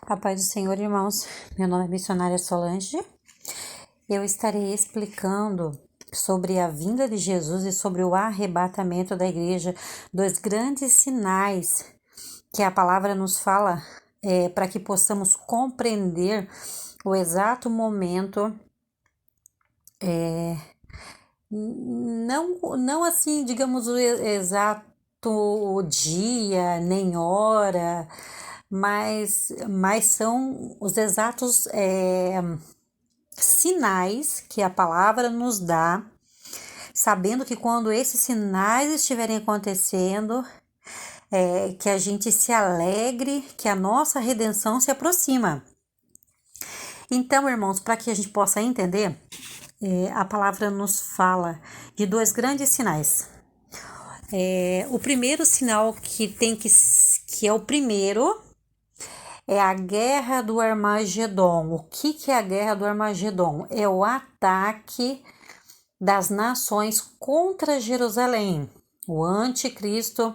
A paz do Senhor, irmãos. Meu nome é missionária Solange. Eu estarei explicando sobre a vinda de Jesus e sobre o arrebatamento da igreja, dois grandes sinais que a palavra nos fala para que possamos compreender o exato momento, não assim, digamos, o exato dia, nem hora, mas são os exatos sinais que a palavra nos dá, sabendo que quando esses sinais estiverem acontecendo, que a gente se alegre, que a nossa redenção se aproxima. Então, irmãos, para que a gente possa entender, a palavra nos fala de dois grandes sinais. O primeiro sinal que é o primeiro, é a Guerra do Armagedon. O que é a Guerra do Armagedon? É o ataque das nações contra Jerusalém. O anticristo,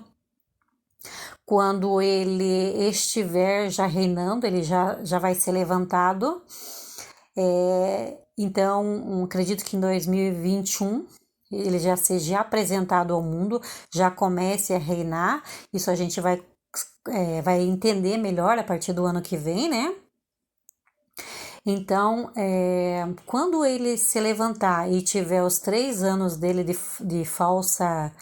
quando ele estiver já reinando, ele já vai ser levantado. Então, acredito que em 2021 ele já seja apresentado ao mundo, já comece a reinar. Isso a gente vai entender melhor a partir do ano que vem, né? Então, quando ele se levantar e tiver os 3 anos dele de falsa,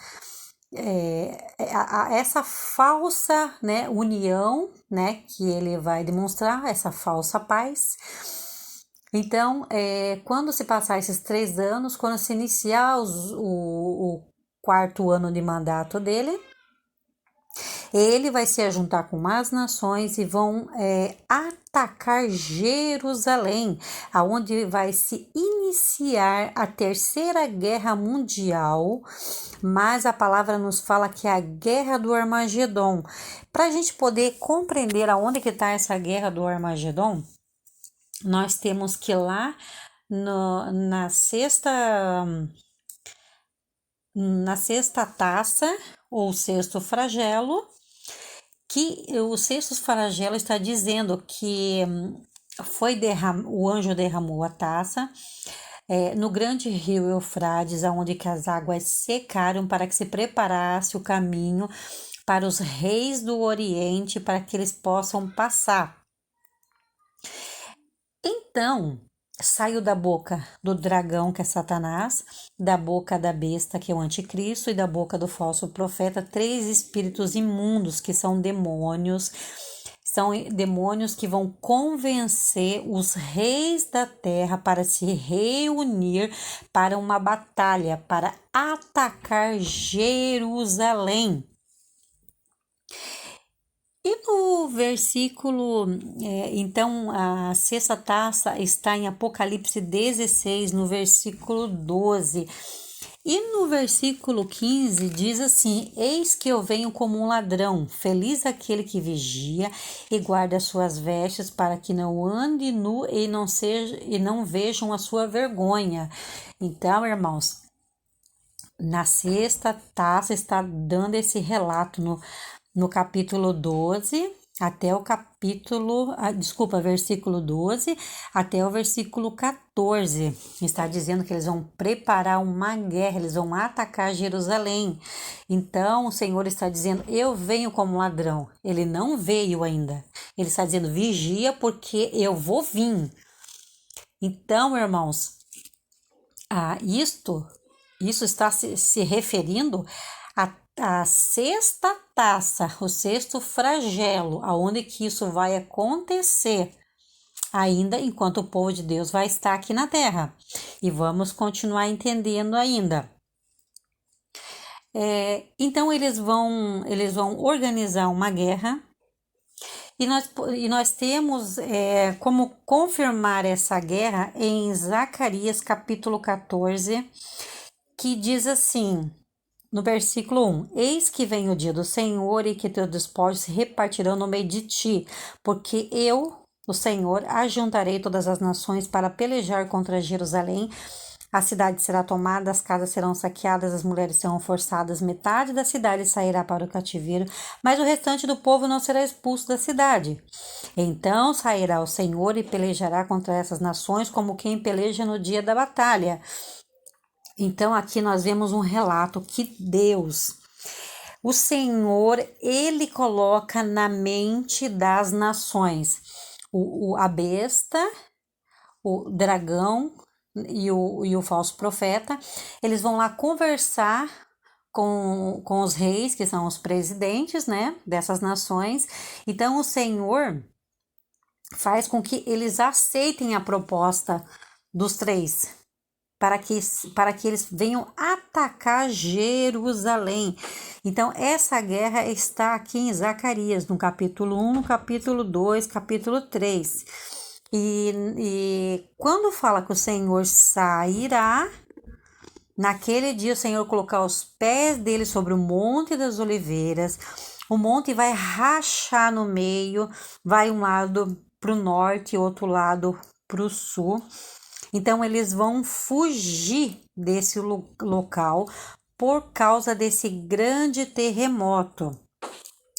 essa falsa, né, união, né, que ele vai demonstrar, essa falsa paz. Então, quando se passar esses 3 anos, quando se iniciar o 4º ano de mandato dele, ele vai se juntar com mais nações e vão atacar Jerusalém, aonde vai se iniciar a Terceira Guerra Mundial, mas a palavra nos fala que é a Guerra do Armagedon. Para a gente poder compreender aonde que está essa Guerra do Armagedon, nós temos que ir lá na sexta taça, ou sexto flagelo, que o sexto flagelo está dizendo que o anjo derramou a taça no grande rio Eufrates, onde que as águas secaram para que se preparasse o caminho para os reis do Oriente, para que eles possam passar. Então, saiu da boca do dragão, que é Satanás, da boca da besta, que é o anticristo, e da boca do falso profeta, 3 espíritos imundos, que são demônios que vão convencer os reis da terra para se reunir para uma batalha, para atacar Jerusalém. E no versículo, então, a sexta taça está em Apocalipse 16, no versículo 12. E no versículo 15 diz assim: eis que eu venho como um ladrão, feliz aquele que vigia e guarda as suas vestes, para que não ande nu e não vejam a sua vergonha. Então, irmãos, na sexta taça está dando esse relato no capítulo 12 até o versículo 12 até o versículo 14. Está dizendo que eles vão preparar uma guerra, eles vão atacar Jerusalém. Então o Senhor está dizendo: eu venho como ladrão. Ele não veio ainda. Ele está dizendo: vigia, porque eu vou vir. Então, irmãos, isso está se referindo a sexta taça, o sexto flagelo, aonde que isso vai acontecer ainda enquanto o povo de Deus vai estar aqui na terra. E vamos continuar entendendo ainda. Então eles vão organizar uma guerra e nós temos como confirmar essa guerra em Zacarias capítulo 14, que diz assim, no versículo 1: eis que vem o dia do Senhor e que teus despojos se repartirão no meio de ti, porque eu, o Senhor, ajuntarei todas as nações para pelejar contra Jerusalém, A cidade será tomada, as casas serão saqueadas, as mulheres serão forçadas, metade da cidade sairá para o cativeiro, mas o restante do povo não será expulso da cidade. Então sairá o Senhor e pelejará contra essas nações como quem peleja no dia da batalha. Então aqui nós vemos um relato que Deus, o Senhor, ele coloca na mente das nações a besta, o dragão e o falso profeta. Eles vão lá conversar com os reis, que são os presidentes, né, dessas nações. Então o Senhor faz com que eles aceitem a proposta dos três, para que eles venham atacar Jerusalém. Então, essa guerra está aqui em Zacarias, no capítulo 1, no capítulo 2, capítulo 3. E quando fala que o Senhor sairá, naquele dia o Senhor colocar os pés dele sobre o Monte das Oliveiras, o monte vai rachar no meio, vai um lado para o norte e outro lado para o sul. Então, eles vão fugir desse local por causa desse grande terremoto.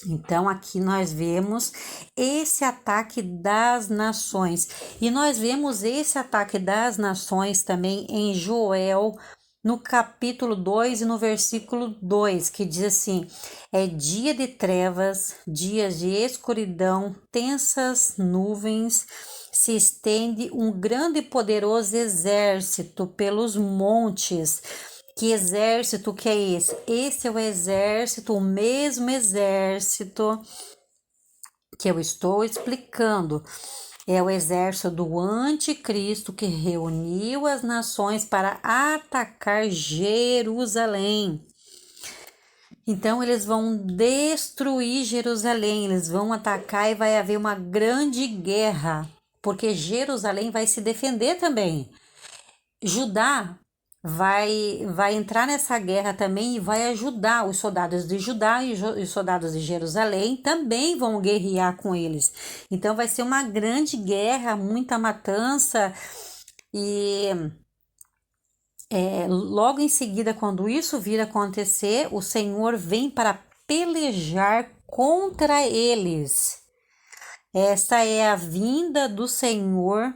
Então, aqui nós vemos esse ataque das nações. E nós vemos esse ataque das nações também em Joel, no capítulo 2 e no versículo 2, que diz assim: é dia de trevas, dias de escuridão, tensas nuvens, se estende um grande e poderoso exército pelos montes. Que exército que é esse? Esse é o exército, o mesmo exército que eu estou explicando. É o exército do anticristo que reuniu as nações para atacar Jerusalém. Então eles vão destruir Jerusalém, eles vão atacar e vai haver uma grande guerra, porque Jerusalém vai se defender também. Judá vai entrar nessa guerra também e vai ajudar os soldados de Judá e os soldados de Jerusalém também vão guerrear com eles. Então vai ser uma grande guerra, muita matança e logo em seguida, quando isso vir acontecer, o Senhor vem para pelejar contra eles. Essa é a vinda do Senhor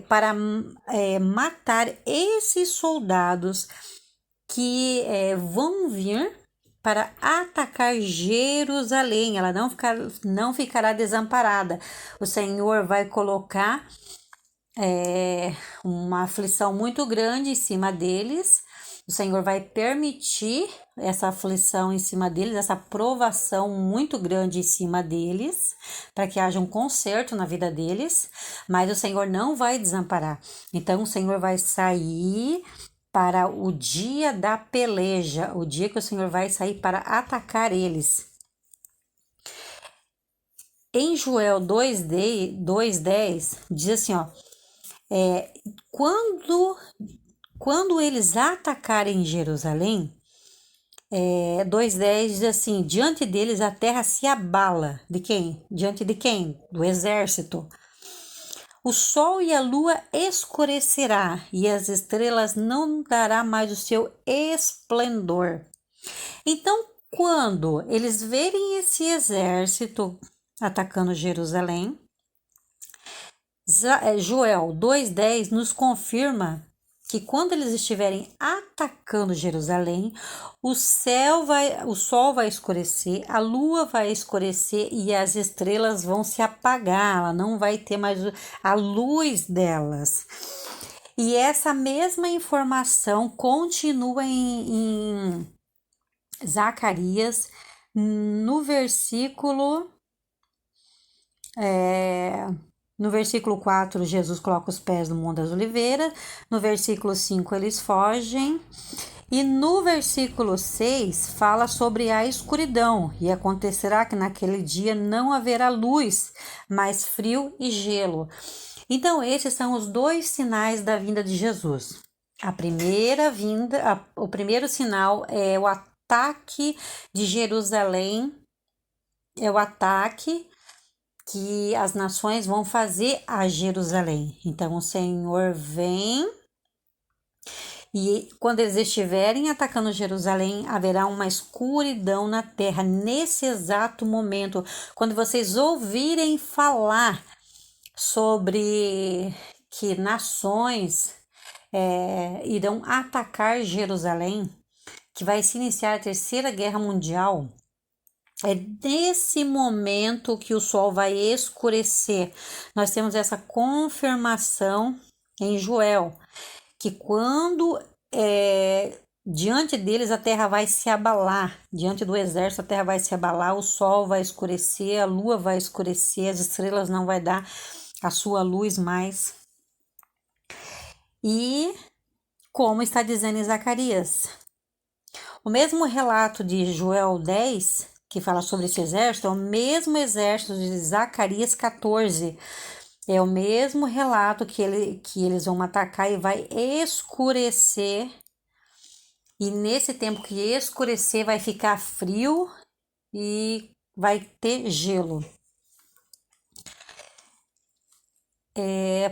para matar esses soldados que vão vir para atacar Jerusalém. Ela não ficará desamparada. O Senhor vai colocar uma aflição muito grande em cima deles. O Senhor vai permitir essa aflição em cima deles, essa provação muito grande em cima deles, para que haja um conserto na vida deles, mas o Senhor não vai desamparar. Então o Senhor vai sair para o dia da peleja, o dia que o Senhor vai sair para atacar eles. Em Joel 2:10 diz assim, ó, quando eles atacarem Jerusalém, 2:10 diz assim: diante deles a terra se abala. De quem? Diante de quem? Do exército. O sol e a lua escurecerá, e as estrelas não dará mais o seu esplendor. Então, quando eles verem esse exército atacando Jerusalém, Joel 2:10 nos confirma que quando eles estiverem atacando Jerusalém, o sol vai escurecer, a lua vai escurecer e as estrelas vão se apagar, ela não vai ter mais a luz delas. E essa mesma informação continua em Zacarias, no versículo 4, Jesus coloca os pés no Monte das Oliveiras. No versículo 5, eles fogem. E no versículo 6, fala sobre a escuridão. E acontecerá que naquele dia não haverá luz, mas frio e gelo. Então, esses são os dois sinais da vinda de Jesus. O primeiro sinal é o ataque de Jerusalém. É o ataque que as nações vão fazer a Jerusalém. Então, o Senhor vem E quando eles estiverem atacando Jerusalém, haverá uma escuridão na terra nesse exato momento. Quando vocês ouvirem falar sobre que nações irão atacar Jerusalém, que vai se iniciar a Terceira Guerra Mundial, é nesse momento que o sol vai escurecer. Nós temos essa confirmação em Joel, que quando diante deles a terra vai se abalar, diante do exército a terra vai se abalar, o sol vai escurecer, a lua vai escurecer, as estrelas não vai dar a sua luz mais. E como está dizendo em Zacarias, o mesmo relato de Joel 10, que fala sobre esse exército, é o mesmo exército de Zacarias 14. É o mesmo relato que eles vão atacar e vai escurecer. E nesse tempo que escurecer vai ficar frio e vai ter gelo.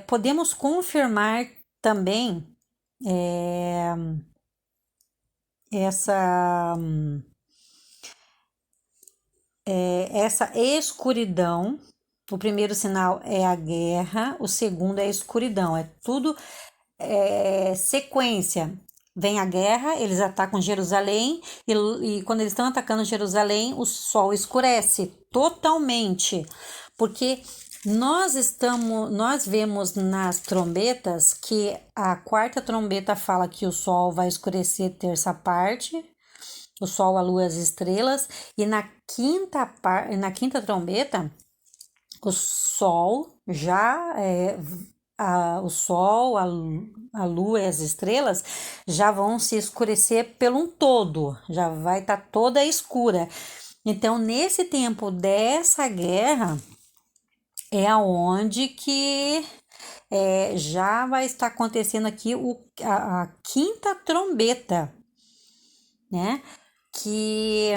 Podemos confirmar também essa escuridão. O primeiro sinal é a guerra, o segundo é a escuridão. É tudo sequência. Vem a guerra, eles atacam Jerusalém e quando eles estão atacando Jerusalém, o sol escurece totalmente, porque nós vemos nas trombetas que a quarta trombeta fala que o sol vai escurecer terça parte, o sol, a lua e as estrelas, e na quinta trombeta o sol já o sol, a lua e as estrelas já vão se escurecer pelo um todo, já vai estar toda escura. Então, nesse tempo dessa guerra, é aonde que já vai estar acontecendo aqui a quinta trombeta, né? Que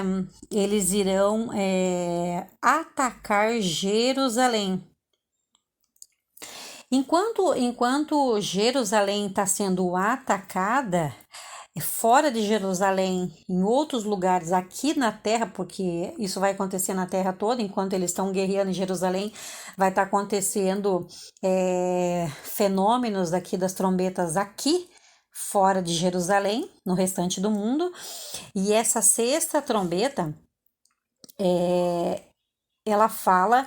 eles irão atacar Jerusalém. Enquanto Jerusalém está sendo atacada, fora de Jerusalém, em outros lugares aqui na terra, porque isso vai acontecer na terra toda, enquanto eles estão guerreando em Jerusalém, vai estar acontecendo fenômenos aqui das trombetas aqui, fora de Jerusalém, no restante do mundo. E essa sexta trombeta, ela fala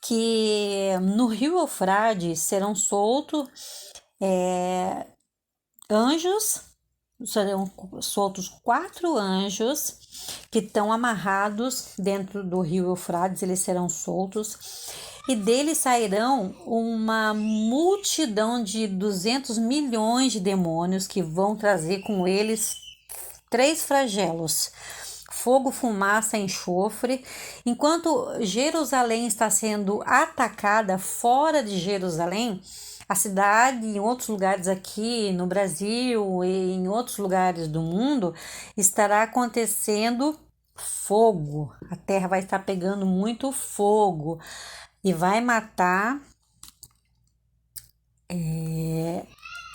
que no rio Eufrates serão soltos serão soltos 4 anjos que estão amarrados dentro do rio Eufrates, eles serão soltos, e deles sairão uma multidão de 200 milhões de demônios que vão trazer com eles 3 flagelos: fogo, fumaça, enxofre. Enquanto Jerusalém está sendo atacada fora de Jerusalém, a cidade, em outros lugares aqui no Brasil e em outros lugares do mundo, estará acontecendo fogo. A terra vai estar pegando muito fogo e vai matar.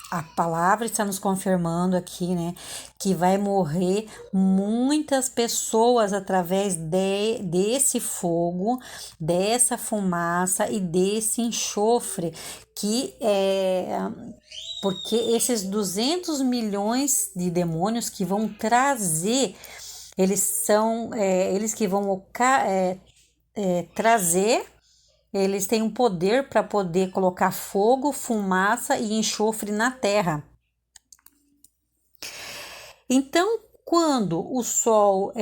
A palavra está nos confirmando aqui, né, que vai morrer muitas pessoas através desse fogo, dessa fumaça e desse enxofre, porque esses 200 milhões de demônios que vão trazer, eles que vão trazer. Eles têm um poder para poder colocar fogo, fumaça e enxofre na terra. Então, quando o sol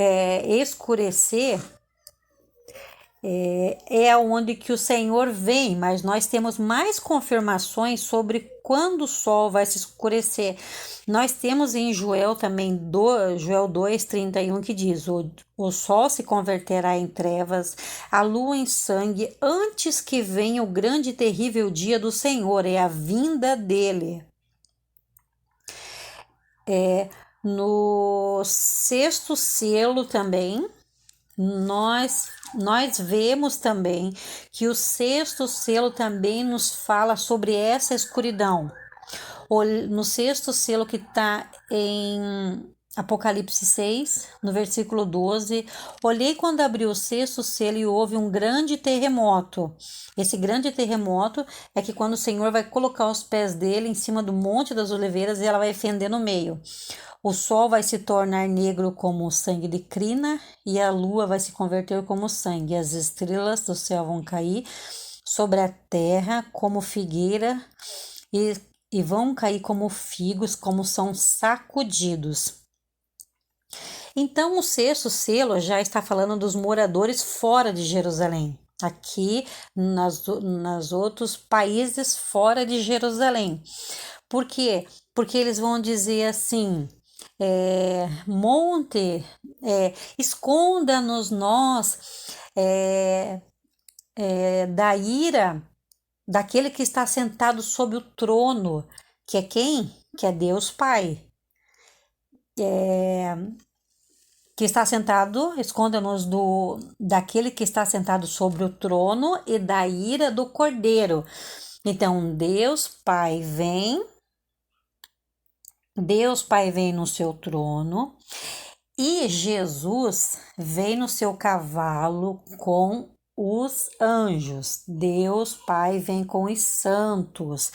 escurecer, é onde que o Senhor vem, mas nós temos mais confirmações sobre quando o sol vai se escurecer. Nós temos em Joel também, Joel 2:31, que diz: o sol se converterá em trevas, a lua em sangue, antes que venha o grande e terrível dia do Senhor, é a vinda dele. No sexto selo também, nós vemos também que o sexto selo também nos fala sobre essa escuridão. No sexto selo, que está em Apocalipse 6, no versículo 12, olhei quando abriu o sexto selo e houve um grande terremoto. Esse grande terremoto é que quando o Senhor vai colocar os pés dele em cima do Monte das Oliveiras e ela vai fender no meio. O sol vai se tornar negro como o sangue de crina e a lua vai se converter como sangue. As estrelas do céu vão cair sobre a terra como figueira e vão cair como figos, como são sacudidos. Então, o sexto selo já está falando dos moradores fora de Jerusalém. Aqui, nas outros países fora de Jerusalém. Por quê? Porque eles vão dizer assim: monte, esconda-nos nós da ira daquele que está sentado sobre o trono, que é quem? Que é Deus Pai. Que está sentado, esconda-nos daquele que está sentado sobre o trono e da ira do Cordeiro. Então, Deus Pai vem no seu trono e Jesus vem no seu cavalo com os anjos. Deus Pai vem com os santos.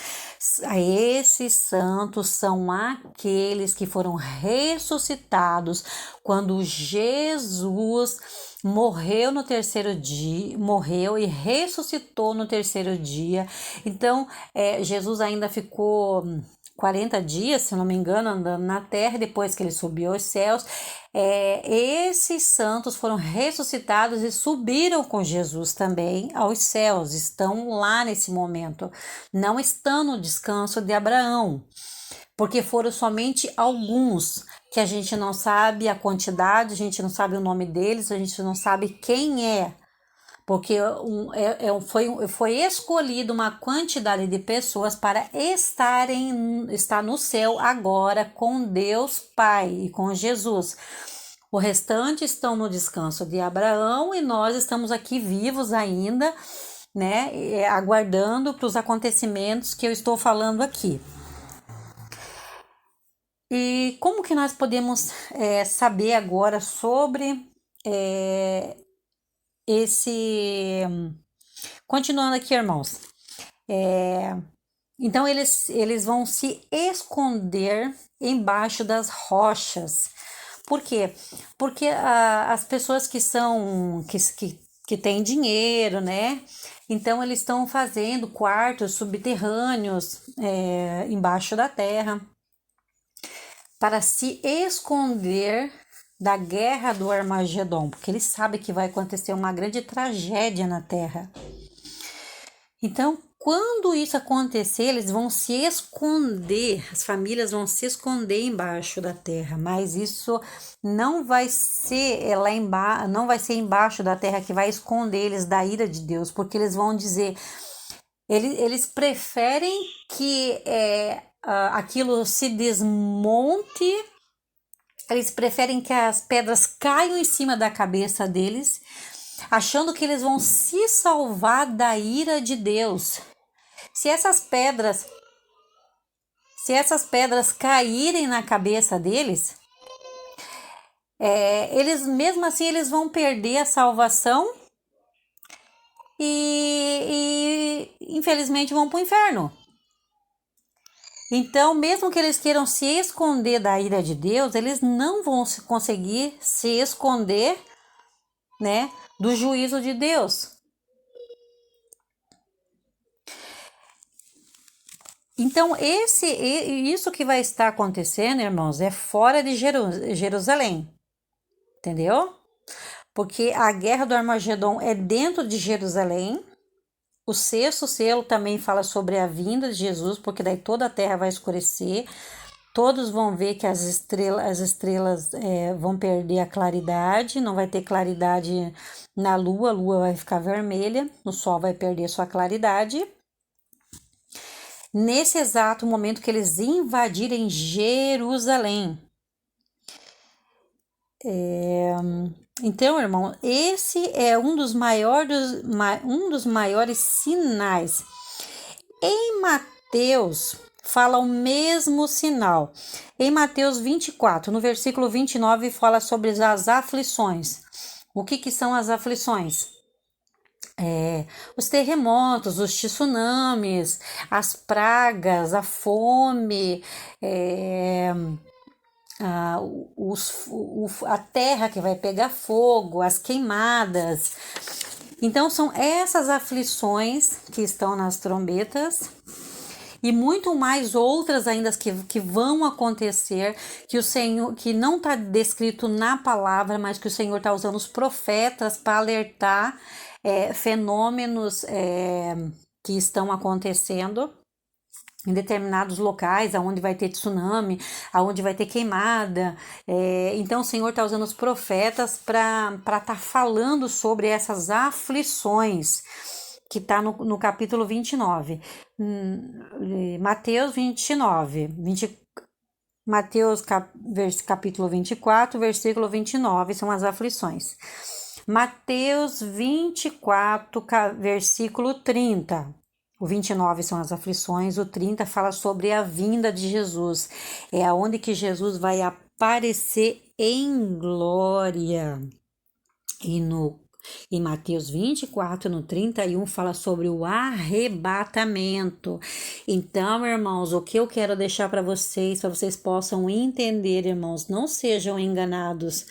Esses santos são aqueles que foram ressuscitados quando Jesus morreu no terceiro dia, morreu e ressuscitou no terceiro dia. Então, Jesus ainda ficou 40 dias, se não me engano, andando na terra, depois que ele subiu aos céus. Esses santos foram ressuscitados e subiram com Jesus também aos céus, estão lá nesse momento, não estão no descanso de Abraão, porque foram somente alguns, que a gente não sabe a quantidade, a gente não sabe o nome deles, a gente não sabe quem é, porque foi escolhida uma quantidade de pessoas para estar no céu agora com Deus Pai e com Jesus. O restante estão no descanso de Abraão e nós estamos aqui vivos ainda, né, aguardando para os acontecimentos que eu estou falando aqui. E como que nós podemos saber agora sobre Continuando aqui, irmãos. Então, eles vão se esconder embaixo das rochas. Por quê? Porque as pessoas que têm dinheiro, né? Então, eles estão fazendo quartos subterrâneos embaixo da terra para se esconder da guerra do Armagedon, porque eles sabem que vai acontecer uma grande tragédia na terra. Então, quando isso acontecer, eles vão se esconder, as famílias vão se esconder embaixo da terra, mas isso não vai ser lá embaixo, não vai ser embaixo da terra que vai esconder eles da ira de Deus, porque eles vão dizer, eles preferem que aquilo se desmonte. Eles preferem que as pedras caiam em cima da cabeça deles, achando que eles vão se salvar da ira de Deus. Se essas pedras caírem na cabeça deles, eles mesmo assim eles vão perder a salvação e infelizmente vão para o inferno. Então, mesmo que eles queiram se esconder da ira de Deus, eles não vão conseguir se esconder, né, do juízo de Deus. Então, isso que vai estar acontecendo, irmãos, é fora de Jerusalém, entendeu? Porque a guerra do Armagedon é dentro de Jerusalém. O sexto selo também fala sobre a vinda de Jesus, porque daí toda a terra vai escurecer, todos vão ver que as estrelas vão perder a claridade, não vai ter claridade na lua, a lua vai ficar vermelha, o sol vai perder sua claridade. Nesse exato momento que eles invadirem Jerusalém. Então, irmão, esse é um dos maiores sinais. Em Mateus fala o mesmo sinal. Em Mateus 24, no versículo 29, fala sobre as aflições. O que são as aflições? Os terremotos, os tsunamis, as pragas, a fome, a terra que vai pegar fogo, as queimadas. Então são essas aflições que estão nas trombetas e muito mais outras ainda que vão acontecer, que o Senhor, que não está descrito na palavra, mas que o Senhor está usando os profetas para alertar fenômenos que estão acontecendo em determinados locais, aonde vai ter tsunami, aonde vai ter queimada. Então o Senhor está usando os profetas para estar falando sobre essas aflições, que está no capítulo 29. Mateus 29, Mateus capítulo 24, versículo 29, são as aflições. Mateus 24, versículo 30. O 29 são as aflições, o 30 fala sobre a vinda de Jesus. É aonde que Jesus vai aparecer em glória. E em Mateus 24, no 31, fala sobre o arrebatamento. Então, irmãos, o que eu quero deixar para vocês possam entender, irmãos, não sejam enganados.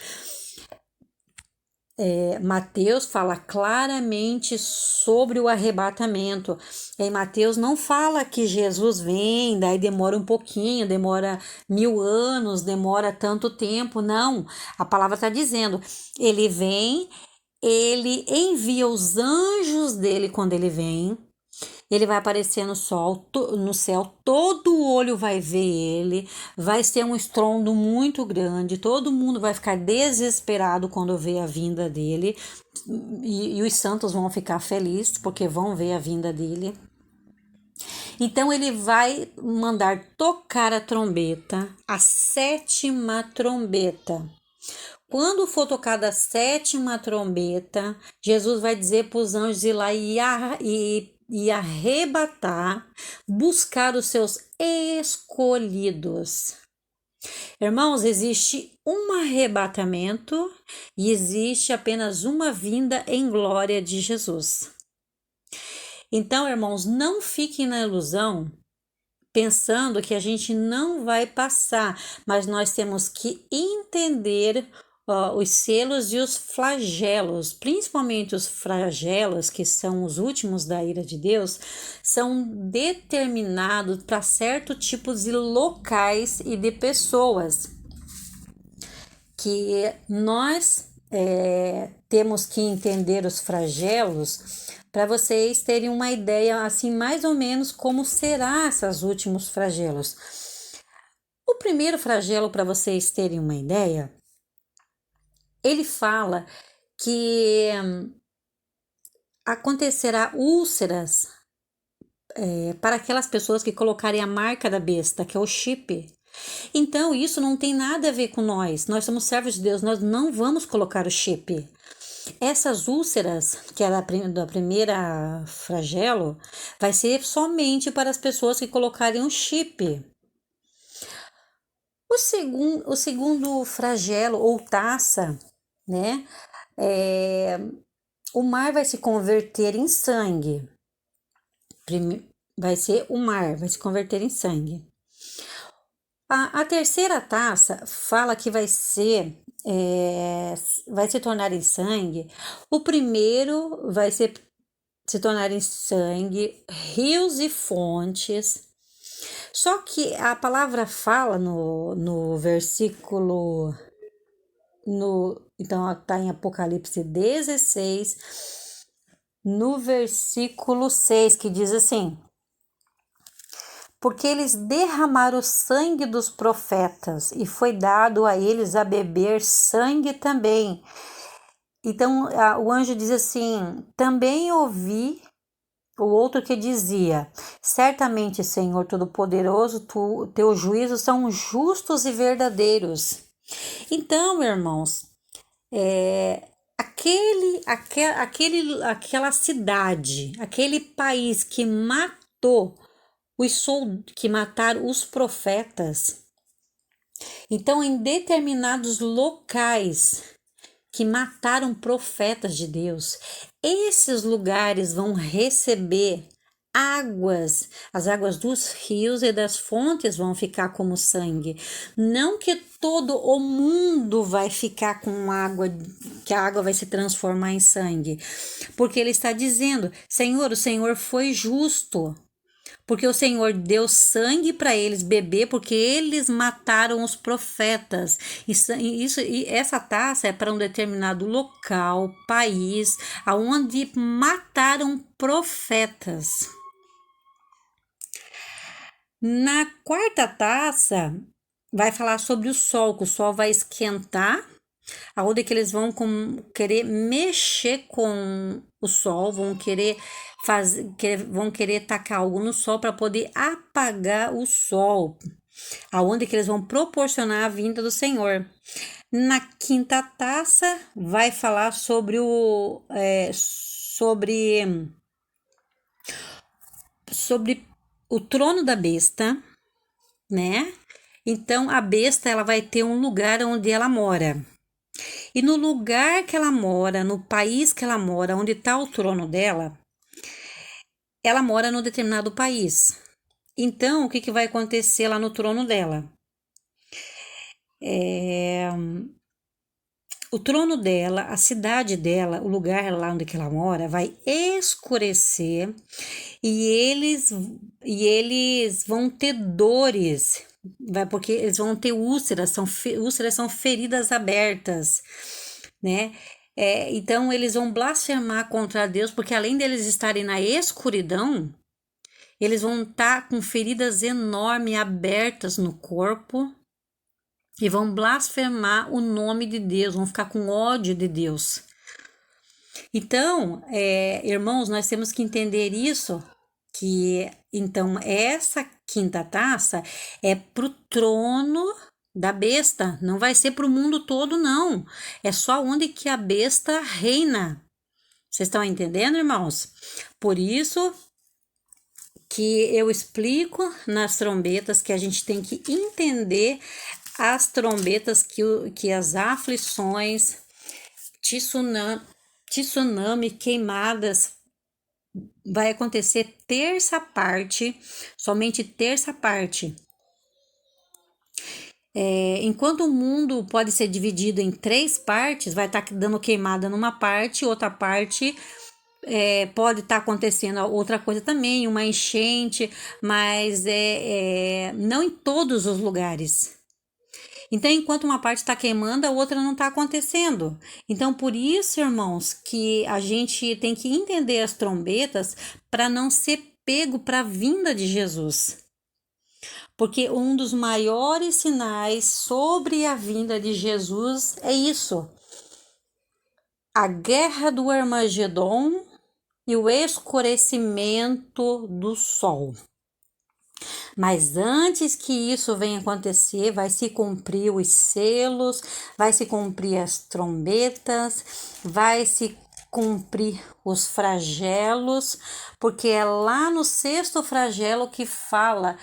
Mateus fala claramente sobre o arrebatamento. Em Mateus não fala que Jesus vem, daí demora um pouquinho, demora 1000 anos, demora tanto tempo. Não, a palavra está dizendo, ele vem, ele envia os anjos dele quando ele vem. Ele vai aparecer no céu, todo olho vai ver ele, vai ser um estrondo muito grande, todo mundo vai ficar desesperado quando vê a vinda dele, e os santos vão ficar felizes porque vão ver a vinda dele. Então ele vai mandar tocar a trombeta, a 7ª trombeta. Quando for tocada a 7ª trombeta, Jesus vai dizer para os anjos ir lá e arrebatar, buscar os seus escolhidos. Irmãos, existe um arrebatamento e existe apenas uma vinda em glória de Jesus. Então, irmãos, não fiquem na ilusão pensando que a gente não vai passar, mas nós temos que entender os selos e os flagelos, principalmente os flagelos, que são os últimos da ira de Deus, são determinados para certos tipos de locais e de pessoas, que nós temos que entender os flagelos para vocês terem uma ideia, assim, mais ou menos como será esses últimos flagelos. O primeiro flagelo, para vocês terem uma ideia, ele fala que acontecerá úlceras para aquelas pessoas que colocarem a marca da besta, que é o chip. Então, isso não tem nada a ver com nós. Nós somos servos de Deus, nós não vamos colocar o chip. Essas úlceras, que é da primeira flagelo, vai ser somente para as pessoas que colocarem um chip. O segundo flagelo ou taça, né? O mar vai se converter em sangue. Vai ser o mar, vai se converter em sangue. A terceira taça fala que vai se tornar em sangue. O primeiro vai se tornar em sangue, rios e fontes. Só que a palavra fala no versículo, então está em Apocalipse 16, no versículo 6, que diz assim: porque eles derramaram o sangue dos profetas e foi dado a eles a beber sangue também. Então o anjo diz assim: também ouvi o outro que dizia: certamente, Senhor Todo-Poderoso, teus juízos são justos e verdadeiros. Então, irmãos, aquela cidade, aquele país que matou que mataram os profetas. Então, em determinados locais que mataram profetas de Deus, esses lugares vão receber águas, as águas dos rios e das fontes vão ficar como sangue. Não que todo o mundo vai ficar com água, que a água vai se transformar em sangue, porque ele está dizendo: Senhor, o Senhor foi justo. Porque o Senhor deu sangue para eles beber, porque eles mataram os profetas. E essa taça é para um determinado local, país, aonde mataram profetas. Na quarta taça, vai falar sobre o sol, que o sol vai esquentar, aonde que eles vão querer mexer com o sol, vão querer tacar algo no sol para poder apagar o sol, aonde que eles vão proporcionar a vinda do Senhor. Na quinta taça vai falar sobre o trono da besta, né? Então a besta ela vai ter um lugar onde ela mora. E no lugar que ela mora, no país que ela mora, onde está o trono dela, ela mora num determinado país. Então, o que vai acontecer lá no trono dela? O trono dela, a cidade dela, o lugar lá onde que ela mora, vai escurecer e eles vão ter dores, porque eles vão ter úlceras são feridas abertas, né? Então eles vão blasfemar contra Deus, porque além deles estarem na escuridão, eles vão estar com feridas enormes abertas no corpo e vão blasfemar o nome de Deus, vão ficar com ódio de Deus. Então, irmãos, nós temos que entender isso, que então essa quinta taça é pro trono da besta, não vai ser pro mundo todo, não. É só onde que a besta reina. Vocês estão entendendo, irmãos? Por isso que eu explico nas trombetas que a gente tem que entender as trombetas que as aflições, tsunami, queimadas, vai acontecer somente terça parte. Enquanto o mundo pode ser dividido em 3 partes, vai estar dando queimada numa parte, outra parte pode estar acontecendo outra coisa também, uma enchente, mas não em todos os lugares. Então, enquanto uma parte está queimando, a outra não está acontecendo. Então, por isso, irmãos, que a gente tem que entender as trombetas para não ser pego para a vinda de Jesus. Porque um dos maiores sinais sobre a vinda de Jesus é isso: a guerra do Armagedon e o escurecimento do sol. Mas antes que isso venha acontecer, vai se cumprir os selos, vai se cumprir as trombetas, vai se cumprir os flagelos, porque é lá no 6º flagelo que fala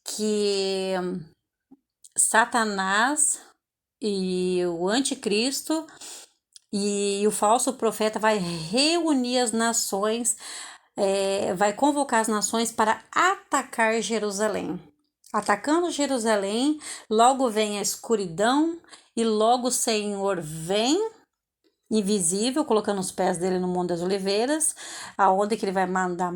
que Satanás e o anticristo e o falso profeta vai reunir as nações, vai convocar as nações para atacar Jerusalém. Atacando Jerusalém, logo vem a escuridão e logo o Senhor vem invisível, colocando os pés dele no Monte das Oliveiras, aonde que ele vai mandar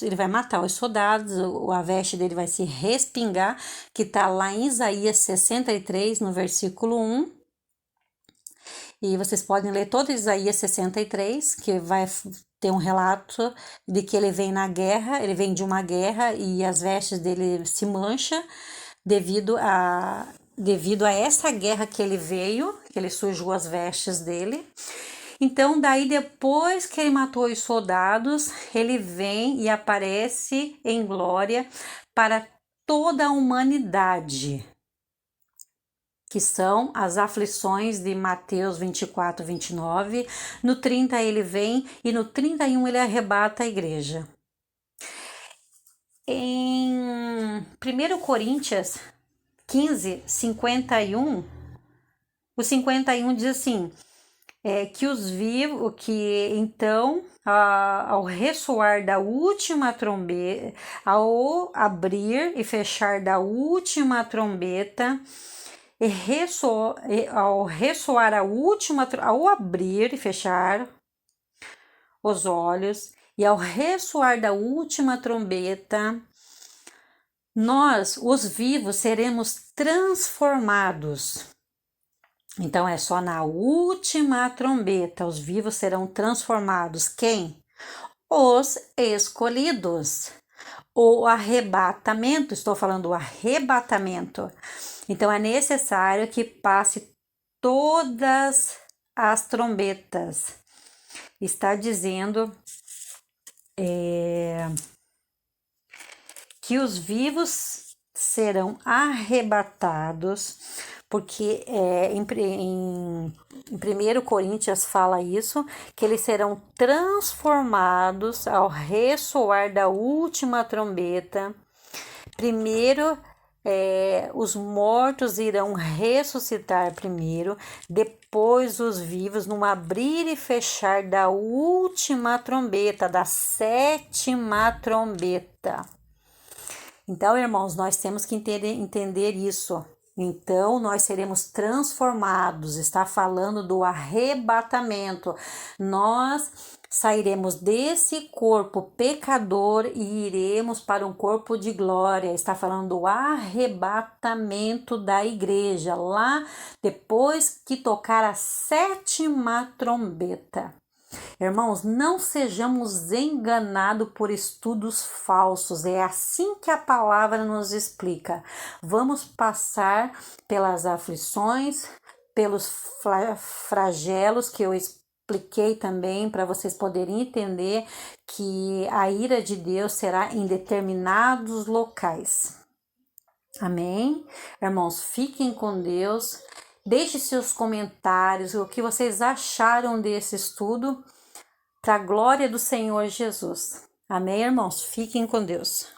ele vai matar os soldados, a veste dele vai se respingar, que está lá em Isaías 63, no versículo 1. E vocês podem ler todo Isaías 63, que vai ter um relato de que ele vem na guerra, ele vem de uma guerra e as vestes dele se mancham devido a essa guerra que ele veio, que ele sujou as vestes dele. Então, daí depois que ele matou os soldados, ele vem e aparece em glória para toda a humanidade, que são as aflições de Mateus 24, 29. No 30 ele vem e no 31 ele arrebata a igreja. Em 1 Coríntios 15, 51, o 51 diz assim, que os vivos, que então, ao ressoar da última trombeta, ao abrir e fechar da última trombeta, ao ressoar a última, ao abrir e fechar os olhos, e ao ressoar da última trombeta, nós, os vivos, seremos transformados. Então, é só na última trombeta, os vivos serão transformados. Quem? Os escolhidos. O arrebatamento, estou falando do arrebatamento. Então, é necessário que passe todas as trombetas. Está dizendo que os vivos serão arrebatados, porque em 1 Coríntios fala isso, que eles serão transformados ao ressoar da última trombeta. Primeiro, os mortos irão ressuscitar primeiro, depois os vivos, num abrir e fechar da última trombeta, da 7ª trombeta. Então, irmãos, nós temos que entender isso. Então, nós seremos transformados. Está falando do arrebatamento. Nós sairemos desse corpo pecador e iremos para um corpo de glória. Está falando do arrebatamento da igreja, lá depois que tocar a 7ª trombeta. Irmãos, não sejamos enganados por estudos falsos. É assim que a palavra nos explica. Vamos passar pelas aflições, pelos flagelos que eu expliquei também, para vocês poderem entender que a ira de Deus será em determinados locais. Amém? Irmãos, fiquem com Deus. Deixe seus comentários, o que vocês acharam desse estudo, para a glória do Senhor Jesus. Amém, irmãos? Fiquem com Deus.